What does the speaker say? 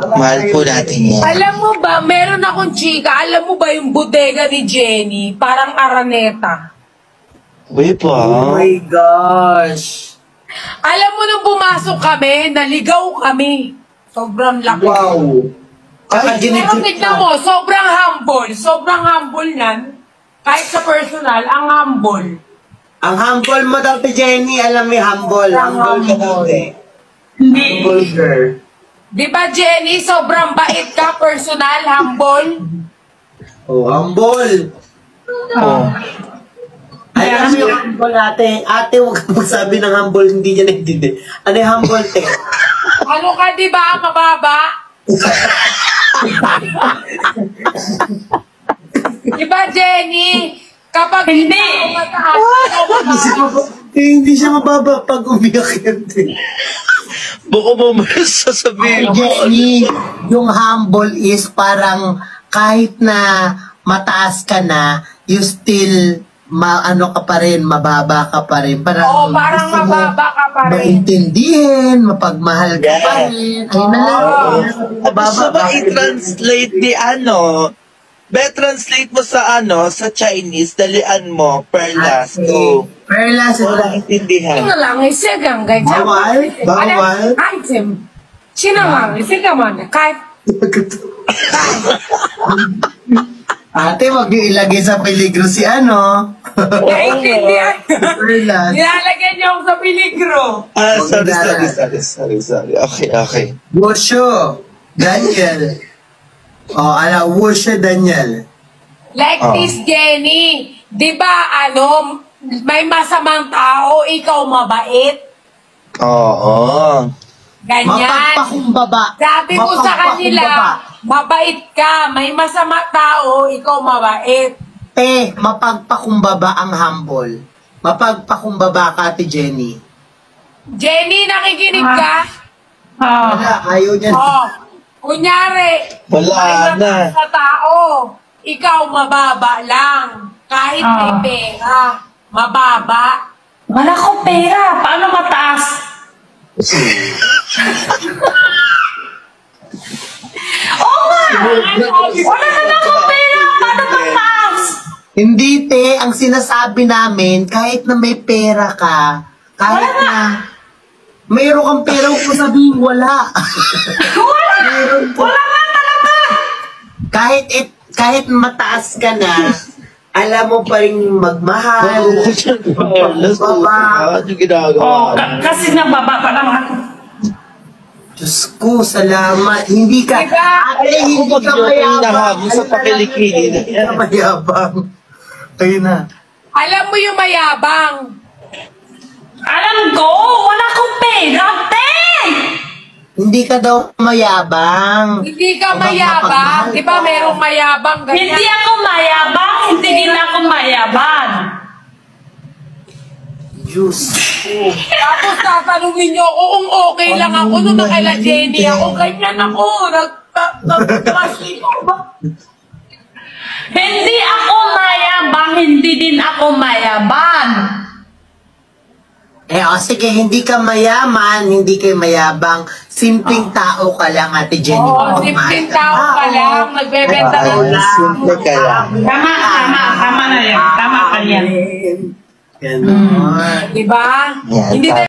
Mahal po natin yan. Alam mo ba, meron akong chika, alam mo ba yung bodega ni Jenny? Parang Araneta. Uy po. Oh my gosh. Alam mo nung pumasok kami, naligaw kami. Sobrang laki. Wow. Pero tignan mo, sobrang humble yan. Kahit sa personal, ang humble. Ang humble mo daw, Jenny. Alam mo yung humble. Humble ka daw, Hindi. Humble girl. Di ba, Jenny, sobrang bait ka, personal, humble? Oh, humble. Oh. Alam mo yung humble ate. Ate, huwag kang magsabi ng humble, hindi niya naintindi. Ano yung humble, te? Ano ka, di ba, mababa? Di ba, Jenny? Kapag hindi mataas, Hindi siya mababa pag umiyak yan, te. Baka mo sasabihin mo. Jenny, yung humble is parang kahit na mataas ka na, you still ano ka pa rin, mababa ka pa rin. Oo, parang mababa ka pa rin. Maintindihin, mapagmahal ka pa rin. Ay na lang. Gusto ba i-translate ni translate mo sa sa Chinese, dalian mo, perlas. So, Perlas. wala intindihan. Ano lang, isigang, guys. Bawal? Bawal? Kahit sinamang, isigang man. Kahit, Ate, wag niyo ilagay sa peligro si naintindihan. Perlas. Nilalagyan niyo ako sa peligro. Sorry. Okay. Wusho. Daniel. Wusho Daniel. Like this, Jenny. Di ba, may masamang tao, ikaw mabait? Oo. Ganyan. Mapagpakumbaba. Sabi ko sa kanila, mabait ka, may masama tao, ikaw mabait. Mapagpakumbaba ang humble. Mapagpakumbaba ka, Ate Jenny. Jenny, nakikinig ka? Wala, ayaw niya. Kunyari, Wala may na. mataas na tao, ikaw mababa lang. Kahit may pera, mababa. Wala ko pera. Paano mataas? Oo nga! Wala naman akong pera. Paano mataas? Hindi, te. Ang sinasabi namin, kahit na may pera ka, kahit na mayroon kang pera, huwag mo sabihin wala. Wala nga talaga. Kahit mataas ka na, alam mo pa rin magmahal. Perlas, ano ginagawa? Kasi nababa pa lang ako. Diyos ko, salamat. Hindi ka, Diba? ate, hindi ka mayabang. Sa pakilikili. Hindi ka mayabang. Ayun na. Alam mo yung mayabang. Alam ko, wala akong pera, te! Hindi ka daw mayabang. Hindi ka mayabang. Di ba merong mayabang ganyan? Hindi ako mayabang, hindi din ako mayabang. Diyos ko. Tapos tatanungin niyo ako kung okay lang ako nung nakaila Jenny ako. Ganyan ako. Nag-translate ako ba? Hindi ako mayabang, hindi din ako mayabang. Sige, hindi ka mayaman, hindi ka mayabang. Simpleng tao ka lang, Ate Jenny. Oo, simpleng tao ka lang. Nagbebenta ng Simple ka lang. Tama na yan. Tama ka yan. Ganon. Di ba? Yan, Hindi tama.